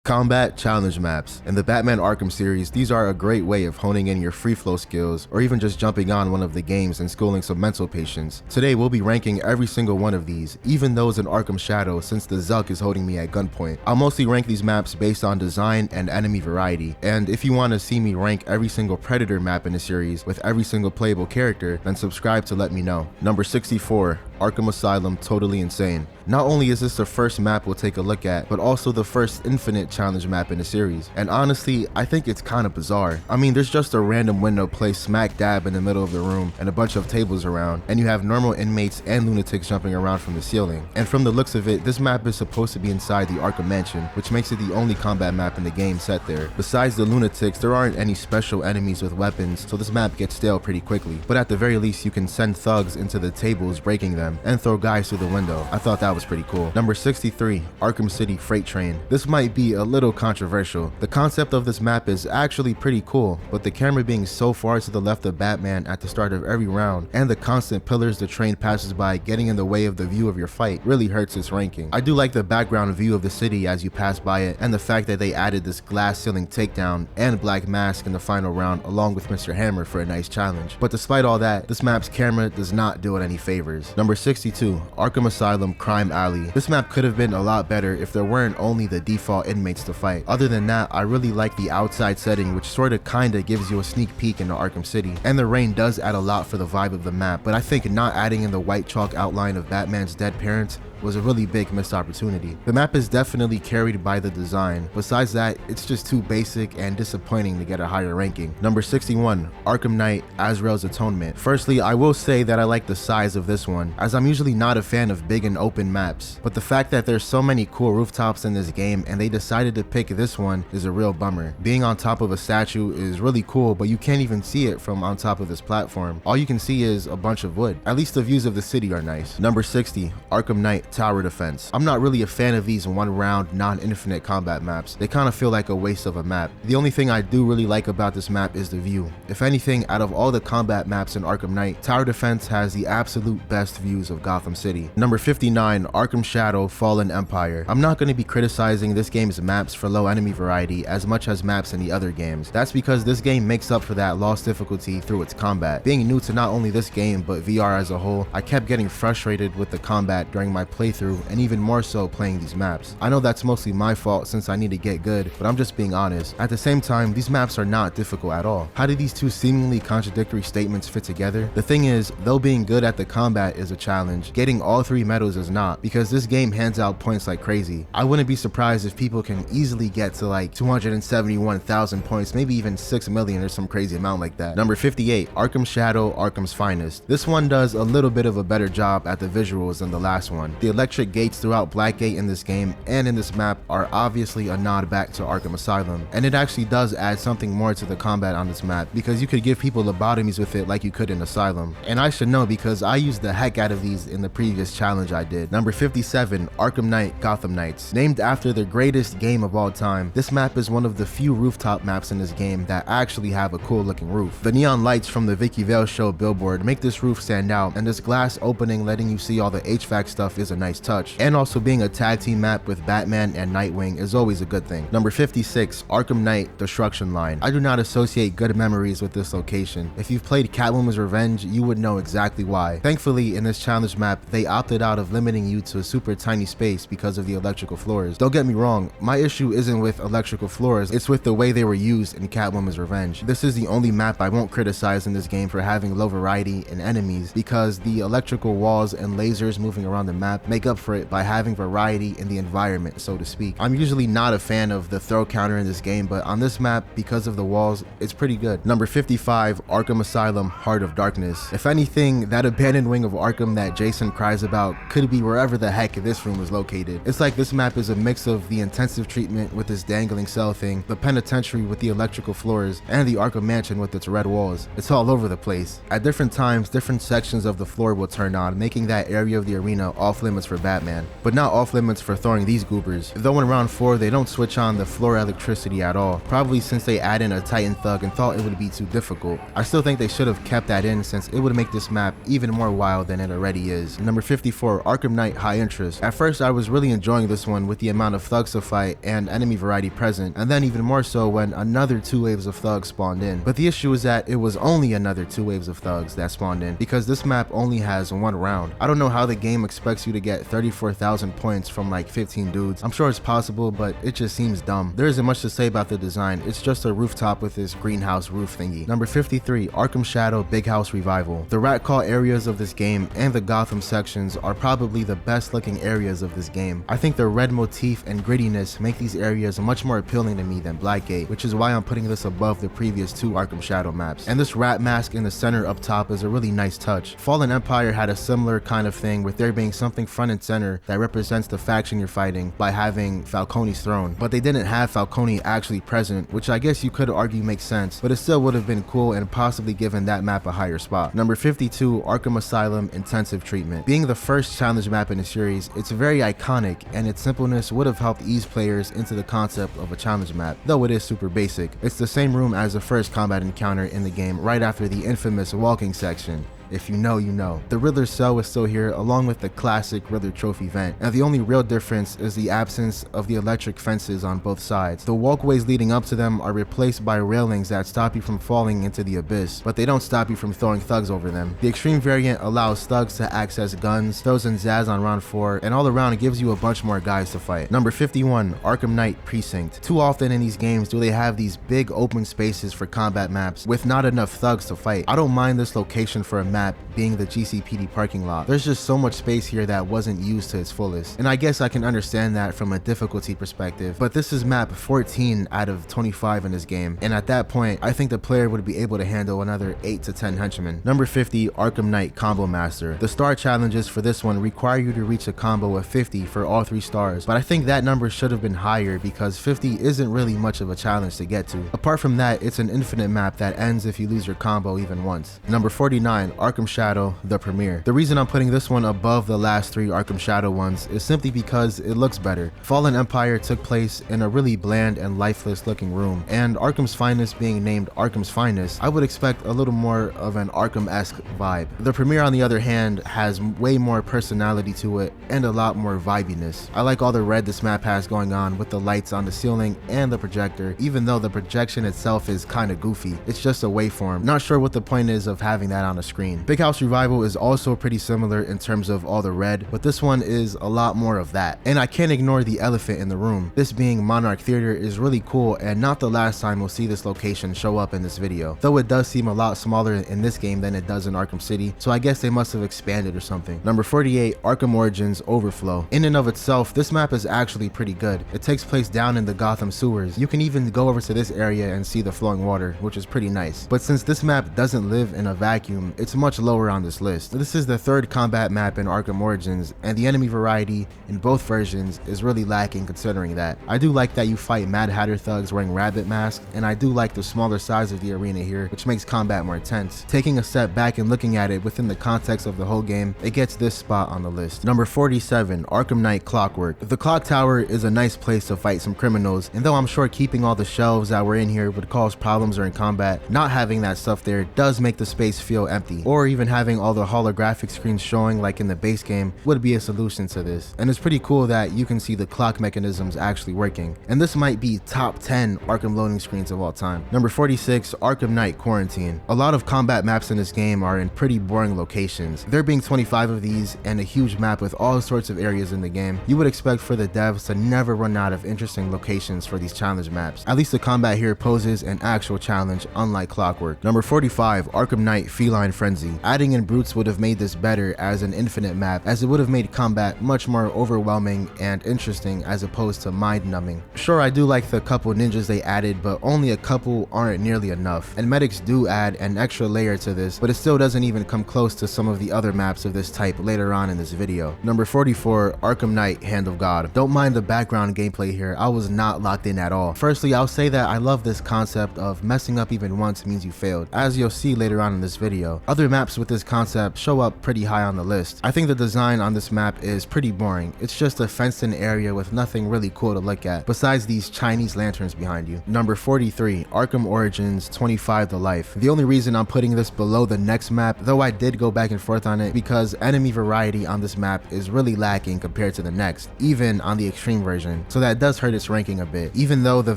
Combat challenge maps. In the Batman Arkham series, these are a great way of honing in your free flow skills or even just jumping on one of the games and schooling some mental patience. Today we'll be ranking every single one of these, even those in Arkham Shadow since the Zuck is holding me at gunpoint. I'll mostly rank these maps based on design and enemy variety, and if you want to see me rank every single Predator map in the series with every single playable character, then subscribe to let me know. Number 64, Arkham Asylum Totally Insane. Not only is this the first map we'll take a look at, but also the first infinite challenge map in the series. And honestly, I think it's kind of bizarre. I mean, there's just a random window placed smack dab in the middle of the room and a bunch of tables around, and you have normal inmates and lunatics jumping around from the ceiling. And from the looks of it, this map is supposed to be inside the Arkham Mansion, which makes it the only combat map in the game set there. Besides the lunatics, there aren't any special enemies with weapons, so this map gets stale pretty quickly. But at the very least, you can send thugs into the tables, breaking them, and throw guys through the window. I thought that was pretty cool. Number 63, Arkham City Freight Train. This might be a little controversial. The concept of this map is actually pretty cool, but the camera being so far to the left of Batman at the start of every round, and the constant pillars the train passes by getting in the way of the view of your fight really hurts its ranking. I do like the background view of the city as you pass by it, and the fact that they added this glass ceiling takedown and Black Mask in the final round along with Mr. Hammer for a nice challenge. But despite all that, this map's camera does not do it any favors. Number 62, Arkham Asylum Crime Alley. This map could have been a lot better if there weren't only the default inmates to fight. Other than that, I really like the outside setting, which sorta kinda gives you a sneak peek into Arkham City. And the rain does add a lot for the vibe of the map, but I think not adding in the white chalk outline of Batman's dead parents was a really big missed opportunity. The map is definitely carried by the design. Besides that, it's just too basic and disappointing to get a higher ranking. Number 61, Arkham Knight Azrael's Atonement. Firstly, I will say that I like the size of this one, as I'm usually not a fan of big and open maps, but the fact that there's so many cool rooftops in this game and they decided to pick this one is a real bummer. Being on top of a statue is really cool, but you can't even see it from on top of this platform. All you can see is a bunch of wood. At least the views of the city are nice. Number 60, Arkham Knight Tower Defense. I'm not really a fan of these one-round, non-infinite combat maps. They kind of feel like a waste of a map. The only thing I do really like about this map is the view. If anything, out of all the combat maps in Arkham Knight, Tower Defense has the absolute best views of Gotham City. Number 59, Arkham Shadow Fallen Empire. I'm not going to be criticizing this game's maps for low enemy variety as much as maps in the other games. That's because this game makes up for that lost difficulty through its combat. Being new to not only this game, but VR as a whole, I kept getting frustrated with the combat during my playthrough, and even more so playing these maps. I know that's mostly my fault since I need to get good, but I'm just being honest. At the same time, these maps are not difficult at all. How do these two seemingly contradictory statements fit together? The thing is, though being good at the combat is a challenge, getting all three medals is not, because this game hands out points like crazy. I wouldn't be surprised if people can easily get to like 271,000 points, maybe even 6 million or some crazy amount like that. Number 58, Arkham Shadow Arkham's Finest. This one does a little bit of a better job at the visuals than the last one. The electric gates throughout Blackgate in this game and in this map are obviously a nod back to Arkham Asylum, and it actually does add something more to the combat on this map because you could give people lobotomies with it like you could in Asylum. And I should know because I used the heck out of these in the previous challenge I did. Number 57, Arkham Knight Gotham Knights. Named after the greatest game of all time, this map is one of the few rooftop maps in this game that actually have a cool looking roof. The neon lights from the Vicky Vale show billboard make this roof stand out, and this glass opening letting you see all the HVAC stuff is a nice touch. And also being a tag team map with Batman and Nightwing is always a good thing. Number 56, Arkham Knight Destruction Line. I do not associate good memories with this location. If you've played Catwoman's Revenge, you would know exactly why. Thankfully, in this challenge map, they opted out of limiting you to a super tiny space because of the electrical floors. Don't get me wrong, my issue isn't with electrical floors, it's with the way they were used in Catwoman's Revenge. This is the only map I won't criticize in this game for having low variety in enemies, because the electrical walls and lasers moving around the map make up for it by having variety in the environment, so to speak. I'm usually not a fan of the throw counter in this game, but on this map, because of the walls, it's pretty good. Number 55, Arkham Asylum Heart of Darkness. If anything, that abandoned wing of Arkham that Jason cries about could be wherever the heck this room is located. It's like this map is a mix of the intensive treatment with this dangling cell thing, the penitentiary with the electrical floors, and the Arkham Mansion with its red walls. It's all over the place. At different times, different sections of the floor will turn on, making that area of the arena off limits limits for Batman, but not off limits for throwing these goobers. Though in round 4 they don't switch on the floor electricity at all, probably since they add in a Titan Thug and thought it would be too difficult. I still think they should have kept that in since it would make this map even more wild than it already is. Number 54, Arkham Knight High Interest. At first I was really enjoying this one with the amount of thugs to fight and enemy variety present, and then even more so when another 2 waves of thugs spawned in. But the issue is that it was only another 2 waves of thugs that spawned in because this map only has 1 round. I don't know how the game expects you to get 34,000 points from like 15 dudes. I'm sure it's possible, but it just seems dumb. There isn't much to say about the design. It's just a rooftop with this greenhouse roof thingy. Number 53, Arkham Shadow Big House Revival. The rat call areas of this game and the Gotham sections are probably the best looking areas of this game. I think the red motif and grittiness make these areas much more appealing to me than Blackgate, which is why I'm putting this above the previous 2 Arkham Shadow maps. And this rat mask in the center up top is a really nice touch. Fallen Empire had a similar kind of thing with there being something front and center that represents the faction you're fighting by having Falcone's throne, but they didn't have Falcone actually present, which I guess you could argue makes sense, but it still would have been cool and possibly given that map a higher spot. Number 52, Arkham Asylum Intensive Treatment. Being the first challenge map in the series, it's very iconic and its simpleness would have helped ease players into the concept of a challenge map, though it is super basic. It's the same room as the first combat encounter in the game right after the infamous walking section. If you know, you know. The Riddler's cell is still here along with the classic Riddler trophy vent, and the only real difference is the absence of the electric fences on both sides. The walkways leading up to them are replaced by railings that stop you from falling into the abyss, but they don't stop you from throwing thugs over them. The extreme variant allows thugs to access guns, throws in Zaz on round 4, and all around it gives you a bunch more guys to fight. Number 51, Arkham Knight Precinct. Too often in these games do they have these big open spaces for combat maps with not enough thugs to fight. I don't mind this location for a map being the GCPD parking lot. There's just so much space here that wasn't used to its fullest, and I guess I can understand that from a difficulty perspective, but this is map 14 out of 25 in this game, and at that point I think the player would be able to handle another 8 to 10 henchmen. Number 50, Arkham Knight Combo Master. The star challenges for this one require you to reach a combo of 50 for all 3 stars, but I think that number should have been higher because 50 isn't really much of a challenge to get to. Apart from that, it's an infinite map that ends if you lose your combo even once. Number 49, Arkham Shadow The Premiere. The reason I'm putting this one above the last 3 Arkham Shadow ones is simply because it looks better. Fallen Empire took place in a really bland and lifeless looking room, and Arkham's Finest being named Arkham's Finest, I would expect a little more of an Arkham-esque vibe. The Premiere on the other hand has way more personality to it and a lot more vibiness. I like all the red this map has going on with the lights on the ceiling and the projector, even though the projection itself is kinda goofy. It's just a waveform. Not sure what the point is of having that on a screen. Big House Revival is also pretty similar in terms of all the red, but this one is a lot more of that. And I can't ignore the elephant in the room. This being Monarch Theater is really cool and not the last time we'll see this location show up in this video, though it does seem a lot smaller in this game than it does in Arkham City, so I guess they must have expanded or something. Number 48, Arkham Origins Overflow. In and of itself, this map is actually pretty good. It takes place down in the Gotham sewers. You can even go over to this area and see the flowing water, which is pretty nice. But since this map doesn't live in a vacuum, it's much lower on this list. This is the 3rd combat map in Arkham Origins, and the enemy variety in both versions is really lacking considering that. I do like that you fight Mad Hatter thugs wearing rabbit masks, and I do like the smaller size of the arena here, which makes combat more intense. Taking a step back and looking at it within the context of the whole game, it gets this spot on the list. Number 47, Arkham Knight Clockwork. The clock tower is a nice place to fight some criminals, and though I'm sure keeping all the shelves that were in here would cause problems during combat, not having that stuff there does make the space feel empty, or even having all the holographic screens showing like in the base game would be a solution to this. And it's pretty cool that you can see the clock mechanisms actually working, and this might be top 10 Arkham loading screens of all time. Number 46, Arkham Knight Quarantine. A lot of combat maps in this game are in pretty boring locations. There being 25 of these and a huge map with all sorts of areas in the game, you would expect for the devs to never run out of interesting locations for these challenge maps. At least the combat here poses an actual challenge, unlike Clockwork. Number 45, Arkham Knight Feline Frenzy. Adding in brutes would have made this better as an infinite map, as it would have made combat much more overwhelming and interesting as opposed to mind-numbing. Sure, I do like the couple ninjas they added, but only a couple aren't nearly enough, and medics do add an extra layer to this, but it still doesn't even come close to some of the other maps of this type later on in this video. Number 44, Arkham Knight Hand of God. Don't mind the background gameplay here, I was not locked in at all. Firstly, I'll say that I love this concept of messing up even once means you failed, as you'll see later on in this video. Other maps with this concept show up pretty high on the list. I think the design on this map is pretty boring. It's just a fenced-in area with nothing really cool to look at, besides these Chinese lanterns behind you. Number 43, Arkham Origins 25 to Life. The only reason I'm putting this below the next map, though I did go back and forth on it, because enemy variety on this map is really lacking compared to the next, even on the extreme version, so that does hurt its ranking a bit. Even though the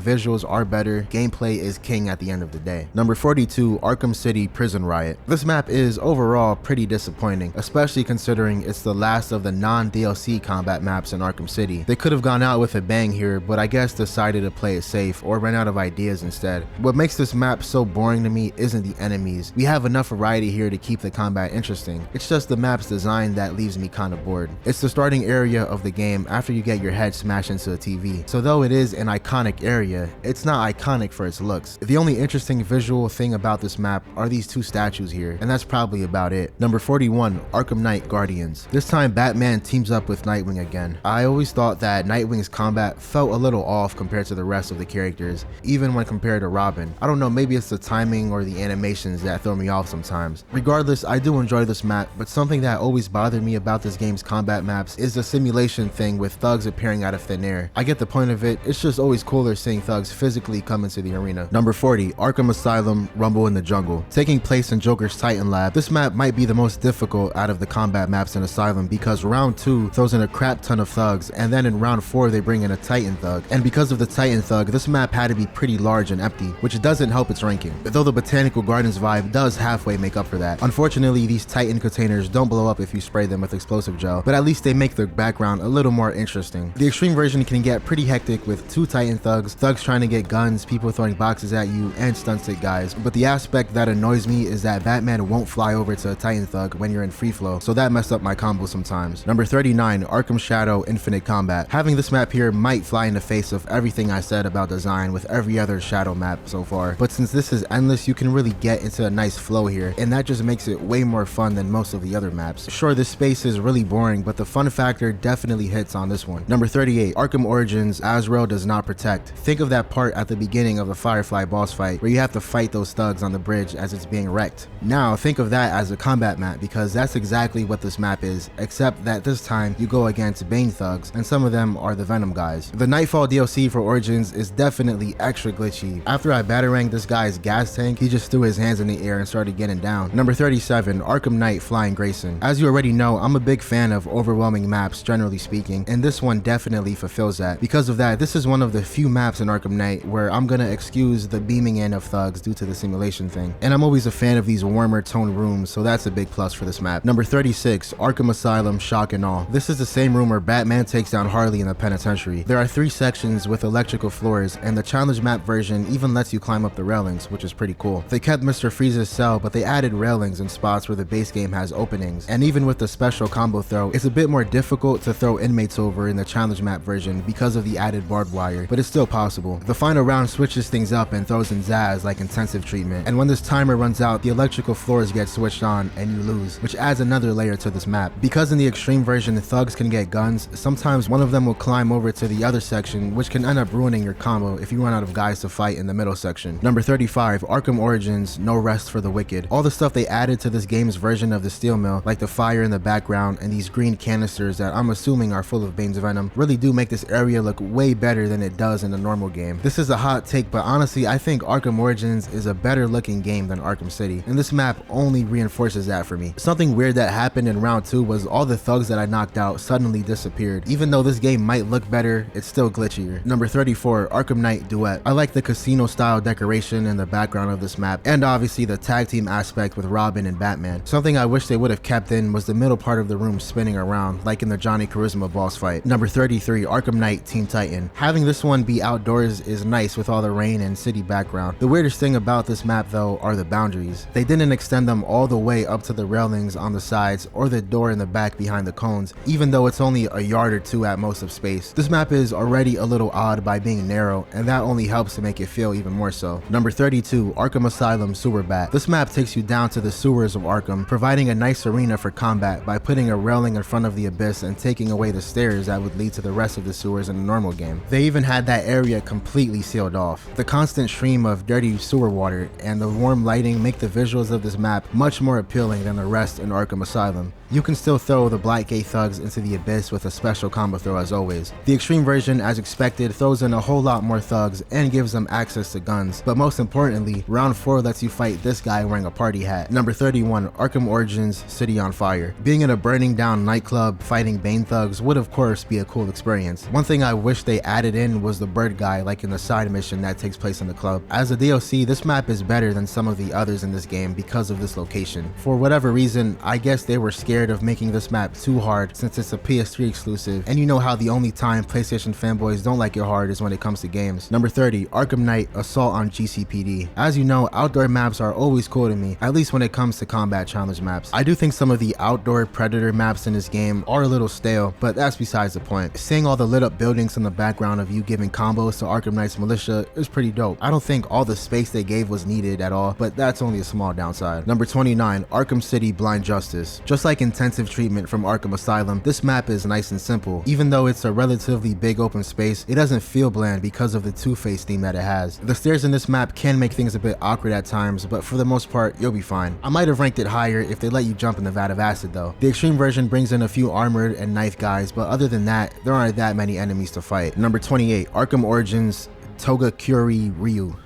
visuals are better, gameplay is king at the end of the day. Number 42, Arkham City Prison Riot. This map is overall pretty disappointing, especially considering it's the last of the non-DLC combat maps in Arkham City. They could have gone out with a bang here, but I guess decided to play it safe or ran out of ideas instead. What makes this map so boring to me isn't the enemies. We have enough variety here to keep the combat interesting. It's just the map's design that leaves me kind of bored. It's the starting area of the game after you get your head smashed into a TV. So though it is an iconic area, it's not iconic for its looks. The only interesting visual thing about this map are these two statues here, and that's probably about it. Number 41, Arkham Knight Guardians. This time Batman teams up with Nightwing again. I always thought that Nightwing's combat felt a little off compared to the rest of the characters, even when compared to Robin. I don't know, maybe it's the timing or the animations that throw me off sometimes. Regardless, I do enjoy this map, but something that always bothered me about this game's combat maps is the simulation thing with thugs appearing out of thin air. I get the point of it, it's just always cooler seeing thugs physically come into the arena. Number 40, Arkham Asylum Rumble in the Jungle. Taking place in Joker's Titan Lab, this map might be the most difficult out of the combat maps in Asylum because round 2 throws in a crap ton of thugs, and then in round 4 they bring in a Titan thug. And because of the Titan thug, this map had to be pretty large and empty, which doesn't help its ranking, though the Botanical Gardens vibe does halfway make up for that. Unfortunately, these Titan containers don't blow up if you spray them with explosive gel, but at least they make the background a little more interesting. The extreme version can get pretty hectic with 2 Titan thugs trying to get guns, people throwing boxes at you, and stun stick guys, but the aspect that annoys me is that Batman won't fly over to a Titan thug when you're in free flow, so that messed up my combo sometimes. Number 39, Arkham Shadow Infinite Combat. Having this map here might fly in the face of everything I said about design with every other Shadow map so far, but since this is endless, you can really get into a nice flow here, and that just makes it way more fun than most of the other maps. Sure, this space is really boring, but the fun factor definitely hits on this one. Number 38, Arkham Origins Azrael Does Not Protect. Think of that part at the beginning of the Firefly boss fight where you have to fight those thugs on the bridge as it's being wrecked. Now think of that as a combat map, because that's exactly what this map is, except that this time you go against Bane thugs, and some of them are the Venom guys. The Nightfall DLC for Origins is definitely extra glitchy. After I bataranged this guy's gas tank, he just threw his hands in the air and started getting down. Number 37, Arkham Knight Flying Grayson. As you already know, I'm a big fan of overwhelming maps generally speaking, and this one definitely fulfills that. Because of that, this is one of the few maps in Arkham Knight where I'm gonna excuse the beaming in of thugs due to the simulation thing. And I'm always a fan of these warmer toned rooms, so that's a big plus for this map. Number 36, Arkham Asylum Shock and Awe. This is the same room where Batman takes down Harley in the penitentiary. There are 3 sections with electrical floors, and the challenge map version even lets you climb up the railings, which is pretty cool. They kept Mr. Freeze's cell, but they added railings in spots where the base game has openings. And even with the special combo throw, it's a bit more difficult to throw inmates over in the challenge map version because of the added barbed wire, but it's still possible. The final round switches things up and throws in Zaz like intensive treatment, and when this timer runs out, the electrical floors get switched on and you lose, which adds another layer to this map. Because in the extreme version thugs can get guns, sometimes one of them will climb over to the other section, which can end up ruining your combo if you run out of guys to fight in the middle section. Number 35, Arkham Origins No Rest for the Wicked. All the stuff they added to this game's version of the steel mill, like the fire in the background and these green canisters that I'm assuming are full of Bane's venom, really do make this area look way better than it does in the normal game. This is a hot take, but honestly I think Arkham Origins is a better looking game than Arkham City, and this map only reinforces that for me. Something weird that happened in round 2 was all the thugs that I knocked out suddenly disappeared. Even though this game might look better, it's still glitchier. Number 34, Arkham Knight Duet. I like the casino style decoration in the background of this map, and obviously the tag team aspect with Robin and Batman. Something I wish they would have kept in was the middle part of the room spinning around, like in the Johnny Charisma boss fight. Number 33, Arkham Knight Team Titan. Having this one be outdoors is nice with all the rain and city background. The weirdest thing about this map though are the boundaries. They didn't extend them all the way up to the railings on the sides or the door in the back behind the cones, even though it's only a yard or 2 at most of space. This map is already a little odd by being narrow, and that only helps to make it feel even more so. Number 32, Arkham Asylum Sewer Bat. This map takes you down to the sewers of Arkham, providing a nice arena for combat by putting a railing in front of the abyss and taking away the stairs that would lead to the rest of the sewers in a normal game. They even had that area completely sealed off. The constant stream of dirty sewer water and the warm lighting make the visuals of this map map much more appealing than the rest in Arkham Asylum. You can still throw the Blackgate thugs into the abyss with a special combo throw as always. The extreme version, as expected, throws in a whole lot more thugs and gives them access to guns, but most importantly, round 4 lets you fight this guy wearing a party hat. Number 31, Arkham Origins City on Fire. Being in a burning down nightclub fighting Bane thugs would of course be a cool experience. One thing I wish they added in was the bird guy like in the side mission that takes place in the club. As a DLC, this map is better than some of the others in this game because of this location. For whatever reason, I guess they were scared of making this map too hard since it's a PS3 exclusive, and you know how the only time PlayStation fanboys don't like it hard is when it comes to games. Number 30, Arkham Knight Assault on GCPD. As you know, outdoor maps are always cool to me, at least when it comes to combat challenge maps. I do think some of the outdoor Predator maps in this game are a little stale, but that's besides the point. Seeing all the lit up buildings in the background of you giving combos to Arkham Knight's militia is pretty dope. I don't think all the space they gave was needed at all, but that's only a small downside. Number 29, Arkham City Blind Justice. Just like intensive treatment from Arkham Asylum, this map is nice and simple. Even though it's a relatively big open space, it doesn't feel bland because of the Two-Face theme that it has. The stairs in this map can make things a bit awkward at times, but for the most part, you'll be fine. I might have ranked it higher if they let you jump in the vat of acid though. The extreme version brings in a few armored and knife guys, but other than that, there aren't that many enemies to fight. Number 28, Arkham Origins Togakuri Ryu.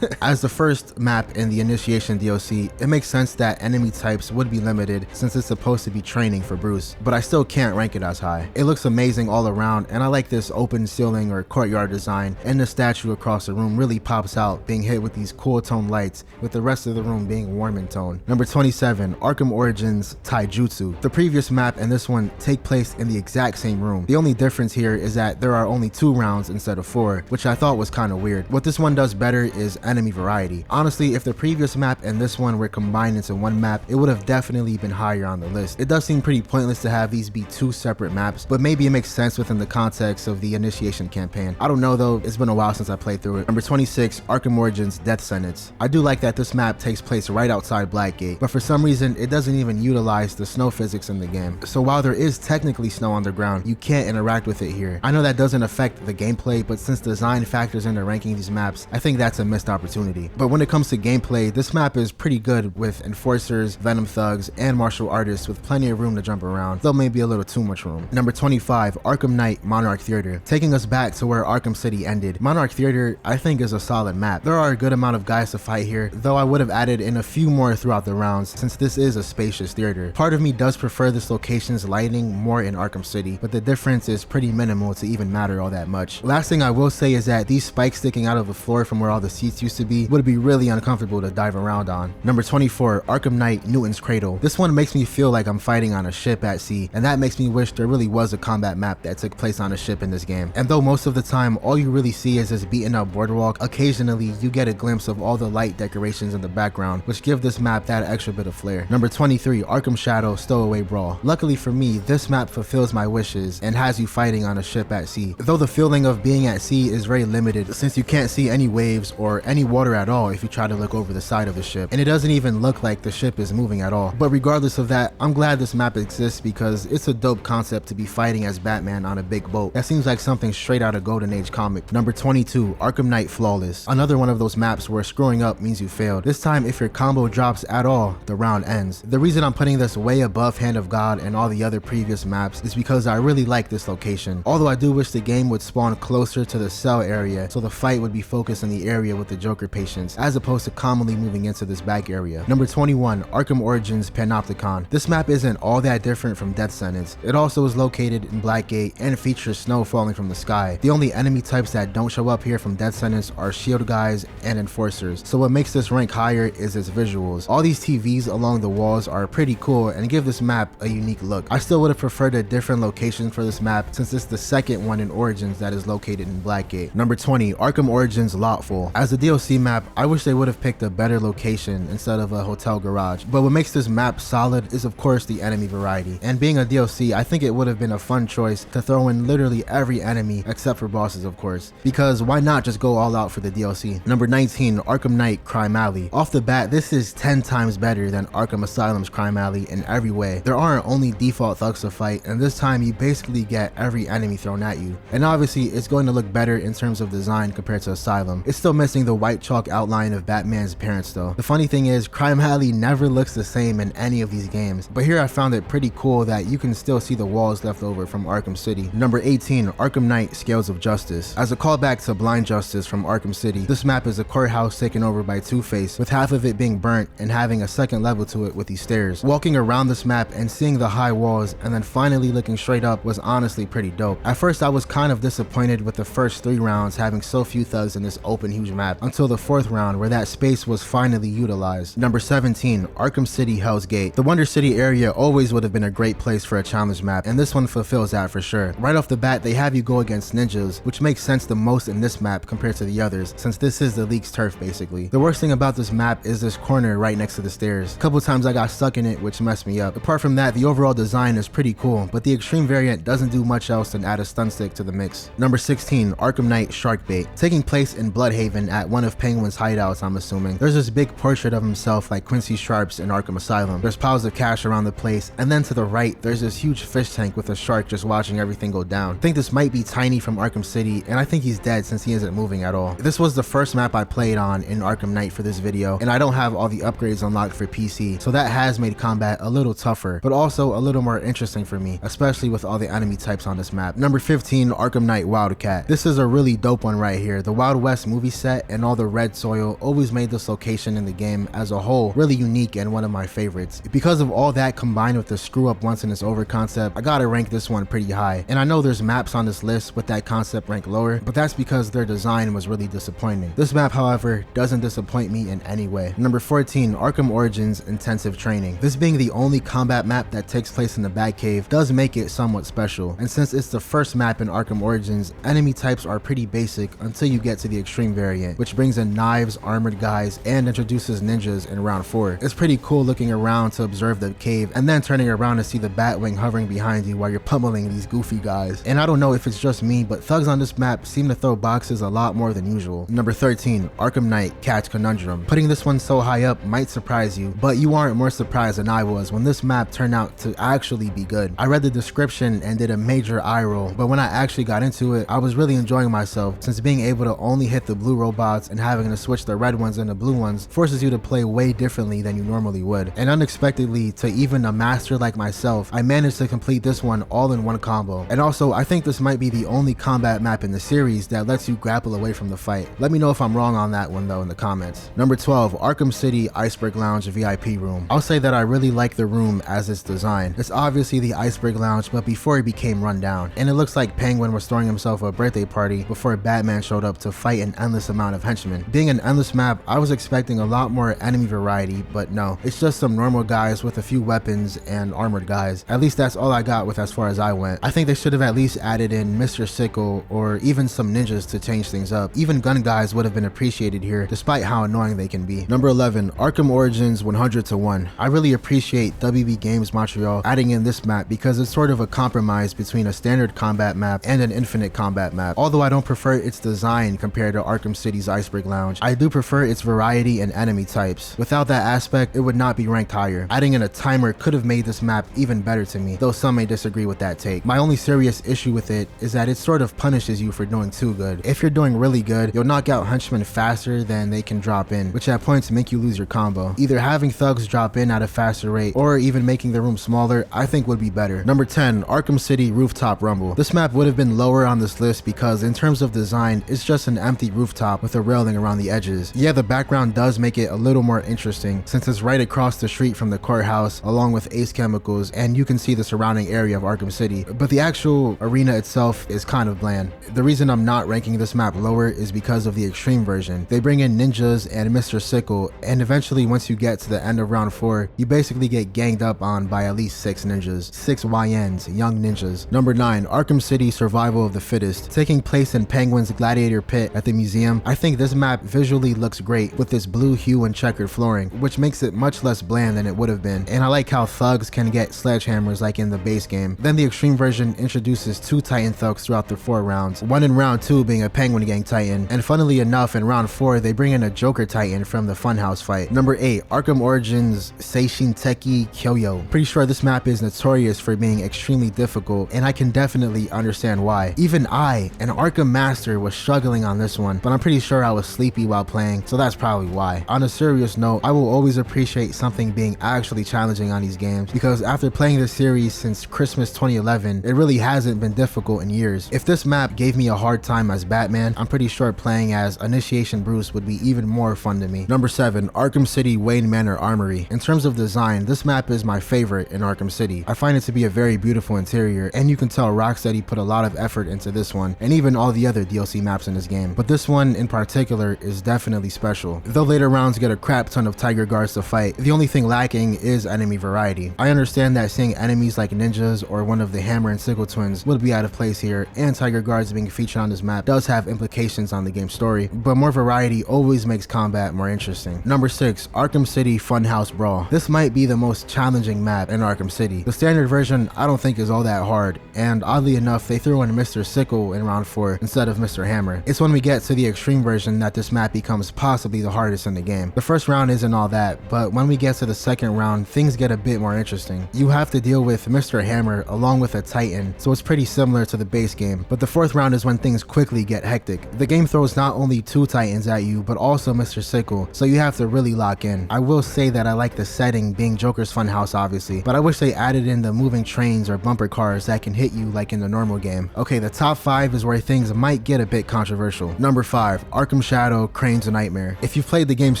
As the first map in the Initiation DLC, it makes sense that enemy types would be limited since it's supposed to be training for Bruce, but I still can't rank it as high. It looks amazing all around, and I like this open ceiling or courtyard design, and the statue across the room really pops out, being hit with these cool tone lights, with the rest of the room being warm in tone. Number 27, Arkham Origins Taijutsu. The previous map and this one take place in the exact same room. The only difference here is that there are only 2 rounds instead of 4, which I thought was kind of weird. What this one does better is enemy variety. Honestly, if the previous map and this one were combined into one map, it would have definitely been higher on the list. It does seem pretty pointless to have these be 2 separate maps, but maybe it makes sense within the context of the Initiation campaign. I don't know though, it's been a while since I played through it. Number 26, Arkham Origins Death Sentence. I do like that this map takes place right outside Blackgate, but for some reason it doesn't even utilize the snow physics in the game. So while there is technically snow on the ground, you can't interact with it here. I know that doesn't affect the gameplay, but since design factors into ranking these maps, I think that's a missed opportunity. But when it comes to gameplay, this map is pretty good with enforcers, venom thugs, and martial artists with plenty of room to jump around, though maybe a little too much room. Number 25, Arkham Knight Monarch Theater. Taking us back to where Arkham City ended, Monarch Theater I think is a solid map. There are a good amount of guys to fight here, though I would have added in a few more throughout the rounds since this is a spacious theater. Part of me does prefer this location's lighting more in Arkham City, but the difference is pretty minimal to even matter all that much. Last thing I will say is that these spikes sticking out of the floor from where all the seats used to be would be really uncomfortable to dive around on. Number 24, Arkham Knight Newton's Cradle. This one makes me feel like I'm fighting on a ship at sea, and that makes me wish there really was a combat map that took place on a ship in this game. And though most of the time all you really see is this beaten up boardwalk, occasionally you get a glimpse of all the light decorations in the background, which give this map that extra bit of flair. Number 23, Arkham Shadow Stowaway Brawl. Luckily for me, this map fulfills my wishes and has you fighting on a ship at sea. Though the feeling of being at sea is very limited since you can't see any waves or any water at all if you try to look over the side of the ship, and it doesn't even look like the ship is moving at all. But regardless of that, I'm glad this map exists because it's a dope concept to be fighting as Batman on a big boat. That seems like something straight out of Golden Age comic. Number 22, Arkham Knight Flawless. Another one of those maps where screwing up means you failed. This time if your combo drops at all, the round ends. The reason I'm putting this way above Hand of God and all the other previous maps is because I really like this location. Although I do wish the game would spawn closer to the cell area so the fight would be focused in the area with the Joker patients as opposed to commonly moving into this back area. Number 21, Arkham Origins Panopticon. This map isn't all that different from Death Sentence. It also is located in Blackgate and features snow falling from the sky. The only enemy types that don't show up here from Death Sentence are shield guys and enforcers, so what makes this rank higher is its visuals. All these TVs along the walls are pretty cool and give this map a unique look. I still would have preferred a different location for this map since it's the second one in Origins that is located in Blackgate. Number 20, Arkham Origins Lotful. As a DLC map, I wish they would have picked a better location instead of a hotel garage, but what makes this map solid is of course the enemy variety, and being a DLC, I think it would have been a fun choice to throw in literally every enemy except for bosses of course, because why not just go all out for the DLC. Number 19, Arkham Knight Crime Alley. Off the bat, this is 10 times better than Arkham Asylum's Crime Alley in every way. There aren't only default thugs to fight, and this time you basically get every enemy thrown at you, and obviously it's going to look better in terms of design compared to Asylum. It still misses missing the white chalk outline of Batman's parents though. The funny thing is, Crime Alley never looks the same in any of these games, but here I found it pretty cool that you can still see the walls left over from Arkham City. Number 18, Arkham Knight Scales of Justice. As a callback to Blind Justice from Arkham City, this map is a courthouse taken over by Two-Face, with half of it being burnt and having a second level to it with these stairs. Walking around this map and seeing the high walls and then finally looking straight up was honestly pretty dope. At first I was kind of disappointed with the first 3 rounds having so few thugs in this open huge map, until the 4th round where that space was finally utilized. Number 17, Arkham City Hell's Gate. The Wonder City area always would have been a great place for a challenge map, and this one fulfills that for sure. Right off the bat they have you go against ninjas, which makes sense the most in this map compared to the others, since this is the league's turf basically. The worst thing about this map is this corner right next to the stairs. A couple times I got stuck in it, which messed me up. Apart from that, the overall design is pretty cool, but the extreme variant doesn't do much else than add a stun stick to the mix. Number 16, Arkham Knight Shark Bait. Taking place in Bloodhaven at one of Penguin's hideouts, I'm assuming. There's this big portrait of himself like Quincy Sharp's in Arkham Asylum. There's piles of cash around the place, and then to the right, there's this huge fish tank with a shark just watching everything go down. I think this might be Tiny from Arkham City, and I think he's dead since he isn't moving at all. This was the first map I played on in Arkham Knight for this video, and I don't have all the upgrades unlocked for PC, so that has made combat a little tougher, but also a little more interesting for me, especially with all the enemy types on this map. Number 15, Arkham Knight Wildcat. This is a really dope one right here. The Wild West movie set and all the red soil always made this location in the game as a whole really unique and one of my favorites. Because of all that combined with the screw up once and it's over concept, I gotta rank this one pretty high. And I know there's maps on this list with that concept ranked lower, but that's because their design was really disappointing. This map, however, doesn't disappoint me in any way. Number 14, Arkham Origins Intensive Training. This being the only combat map that takes place in the Batcave does make it somewhat special, and since it's the first map in Arkham Origins, enemy types are pretty basic until you get to the extreme variant, which brings in knives, armored guys, and introduces ninjas in round 4. It's pretty cool looking around to observe the cave and then turning around to see the Batwing hovering behind you while you're pummeling these goofy guys. And I don't know if it's just me, but thugs on this map seem to throw boxes a lot more than usual. Number 13, Arkham Knight Catch Conundrum. Putting this one so high up might surprise you, but you aren't more surprised than I was when this map turned out to actually be good. I read the description and did a major eye roll, but when I actually got into it, I was really enjoying myself, since being able to only hit the blue robots and having to switch the red ones and the blue ones forces you to play way differently than you normally would. And unexpectedly, to even a master like myself, I managed to complete this one all in one combo. And also, I think this might be the only combat map in the series that lets you grapple away from the fight. Let me know if I'm wrong on that one though in the comments. Number 12, Arkham City Iceberg Lounge VIP Room. I'll say that I really like the room as it's designed. It's obviously the Iceberg Lounge, but before it became run down. And it looks like Penguin was throwing himself a birthday party before Batman showed up to fight an endless amount of henchmen. Being an endless map, I was expecting a lot more enemy variety, but no. It's just some normal guys with a few weapons and armored guys. At least that's all I got with as far as I went. I think they should have at least added in Mr. Sickle or even some ninjas to change things up. Even gun guys would have been appreciated here, despite how annoying they can be. Number 11, Arkham Origins 100-1. I really appreciate WB Games Montreal adding in this map because it's sort of a compromise between a standard combat map and an infinite combat map. Although I don't prefer its design compared to Arkham City's Iceberg Lounge, I do prefer its variety and enemy types. Without that aspect, it would not be ranked higher. Adding in a timer could have made this map even better to me, though some may disagree with that take. My only serious issue with it is that it sort of punishes you for doing too good. If you're doing really good, you'll knock out henchmen faster than they can drop in, which at points make you lose your combo. Either having thugs drop in at a faster rate or even making the room smaller, I think would be better. Number 10, Arkham City Rooftop Rumble. This map would have been lower on this list because in terms of design, it's just an empty rooftop with a railing around the edges. Yeah, the background does make it a little more interesting since it's right across the street from the courthouse along with Ace Chemicals, and you can see the surrounding area of Arkham City, but the actual arena itself is kind of bland. The reason I'm not ranking this map lower is because of the extreme version. They bring in ninjas and Mr. Sickle, and eventually once you get to the end of round 4, you basically get ganged up on by at least 6 ninjas. 6 YNs, young ninjas. Number 9, Arkham City Survival of the Fittest. Taking place in Penguin's Gladiator Pit at the museum, I think this map visually looks great with this blue hue and checkered flooring, which makes it much less bland than it would have been, and I like how thugs can get sledgehammers like in the base game. Then the extreme version introduces 2 Titan thugs throughout the 4 rounds, one in round 2 being a Penguin Gang Titan, and funnily enough in round 4 they bring in a Joker Titan from the Funhouse fight. Number 8, Arkham Origins Seishin Teki Kyoyo. Pretty sure this map is notorious for being extremely difficult, and I can definitely understand why. Even I, an Arkham Master, was struggling on this one, but I'm pretty pretty sure I was sleepy while playing, so that's probably why. On a serious note, I will always appreciate something being actually challenging on these games, because after playing this series since Christmas 2011, it really hasn't been difficult in years. If this map gave me a hard time as Batman, I'm pretty sure playing as Initiation Bruce would be even more fun to me. Number 7, Arkham City Wayne Manor Armory. In terms of design, this map is my favorite in Arkham City. I find it to be a very beautiful interior, and you can tell Rocksteady put a lot of effort into this one, and even all the other DLC maps in this game. But this one in particular is definitely special. Though later rounds get a crap ton of Tiger Guards to fight, the only thing lacking is enemy variety. I understand that seeing enemies like ninjas or one of the Hammer and Sickle twins would be out of place here, and Tiger Guards being featured on this map does have implications on the game's story, but more variety always makes combat more interesting. Number 6, Arkham City Funhouse Brawl. This might be the most challenging map in Arkham City. The standard version I don't think is all that hard, and oddly enough they threw in Mr. Sickle in round 4 instead of Mr. Hammer. It's when we get to the extreme version that this map becomes possibly the hardest in the game. The first round isn't all that, but when we get to the second round, things get a bit more interesting. You have to deal with Mr. Hammer along with a Titan, so it's pretty similar to the base game, but the fourth round is when things quickly get hectic. The game throws not only 2 Titans at you, but also Mr. Sickle, so you have to really lock in. I will say that I like the setting being Joker's Funhouse obviously, but I wish they added in the moving trains or bumper cars that can hit you like in the normal game. Okay, the top 5 is where things might get a bit controversial. Number 5, Arkham Shadow Crane's Nightmare. If you've played the game's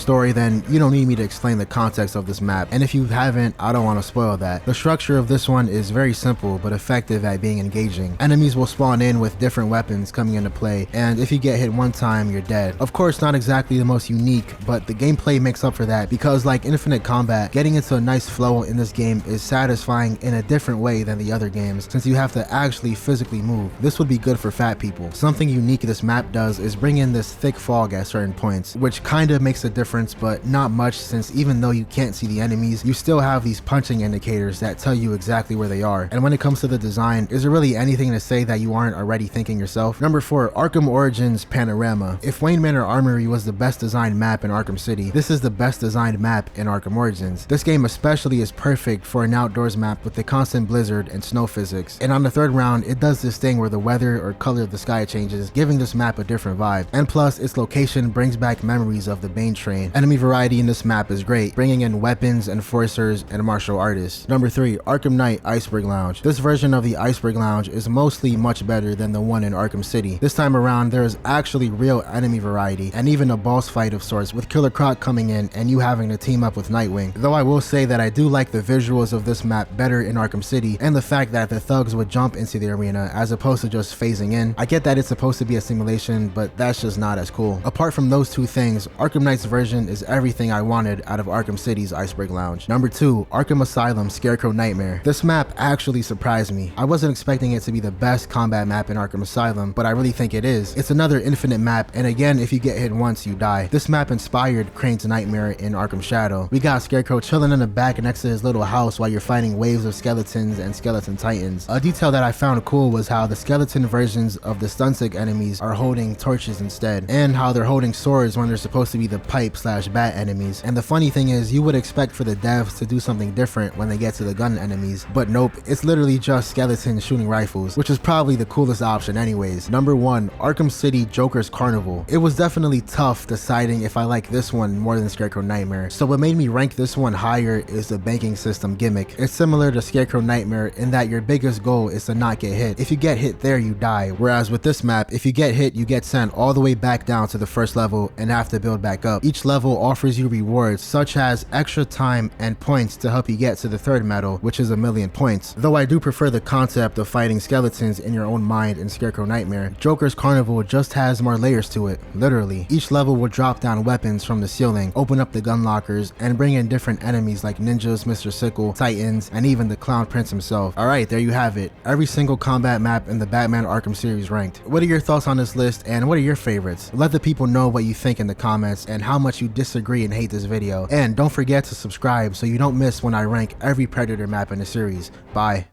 story, then you don't need me to explain the context of this map, and if you haven't, I don't want to spoil that. The structure of this one is very simple but effective at being engaging. Enemies will spawn in with different weapons coming into play, and if you get hit one time, you're dead. Of course, not exactly the most unique, but the gameplay makes up for that, because like Infinite Combat, getting into a nice flow in this game is satisfying in a different way than the other games, since you have to actually physically move. This would be good for fat people. Something unique this map does is bring in this thick fog at certain points, which kind of makes a difference, but not much, since even though you can't see the enemies, you still have these punching indicators that tell you exactly where they are. And when it comes to the design, is there really anything to say that you aren't already thinking yourself? Number 4, Arkham Origins Panorama. If Wayne Manor Armory was the best designed map in Arkham City, this is the best designed map in Arkham Origins. This game especially is perfect for an outdoors map with the constant blizzard and snow physics. And on the third round, it does this thing where the weather or color of the sky changes, giving this map a different vibe. And plus, its location brings back memories of the Bane train. Enemy variety in this map is great, bringing in weapons, enforcers, and martial artists. Number 3, Arkham Knight Iceberg Lounge. This version of the Iceberg Lounge is mostly much better than the one in Arkham City. This time around, there is actually real enemy variety, and even a boss fight of sorts, with Killer Croc coming in and you having to team up with Nightwing. Though I will say that I do like the visuals of this map better in Arkham City, and the fact that the thugs would jump into the arena as opposed to just phasing in. I get that it's supposed to be a simulation, but that's just not as cool. Apart from those two things, Arkham Knight's version is everything I wanted out of Arkham City's Iceberg Lounge. Number 2, Arkham Asylum Scarecrow Nightmare. This map actually surprised me. I wasn't expecting it to be the best combat map in Arkham Asylum, but I really think it is. It's another infinite map, and again, if you get hit once, you die. This map inspired Crane's Nightmare in Arkham Shadow. We got Scarecrow chilling in the back next to his little house while you're fighting waves of skeletons and skeleton titans. A detail that I found cool was how the skeleton versions of the Stunsick enemies are holding torches instead, and how they're holding swords when they're supposed to be the pipe/bat enemies. And the funny thing is, you would expect for the devs to do something different when they get to the gun enemies, but nope, it's literally just skeletons shooting rifles, which is probably the coolest option anyways. Number 1, Arkham City Joker's Carnival. It was definitely tough deciding if I like this one more than Scarecrow Nightmare, so what made me rank this one higher is the banking system gimmick. It's similar to Scarecrow Nightmare in that your biggest goal is to not get hit. If you get hit there, you die, whereas with this map, if you get hit, you get sent all the way back down to the first level and have to build back up. Each level offers you rewards such as extra time and points to help you get to the third medal, which is 1,000,000 points. Though I do prefer the concept of fighting skeletons in your own mind in Scarecrow Nightmare, Joker's Carnival just has more layers to it, literally. Each level will drop down weapons from the ceiling, open up the gun lockers, and bring in different enemies like ninjas, Mr. Sickle, Titans, and even the Clown Prince himself. Alright, there you have it. Every single combat map in the Batman Arkham series ranked. What are your thoughts on this list, and what are your favorites? Let the people know what you think in the comments and how much you disagree and hate this video. And don't forget to subscribe so you don't miss when I rank every Predator map in the series. Bye.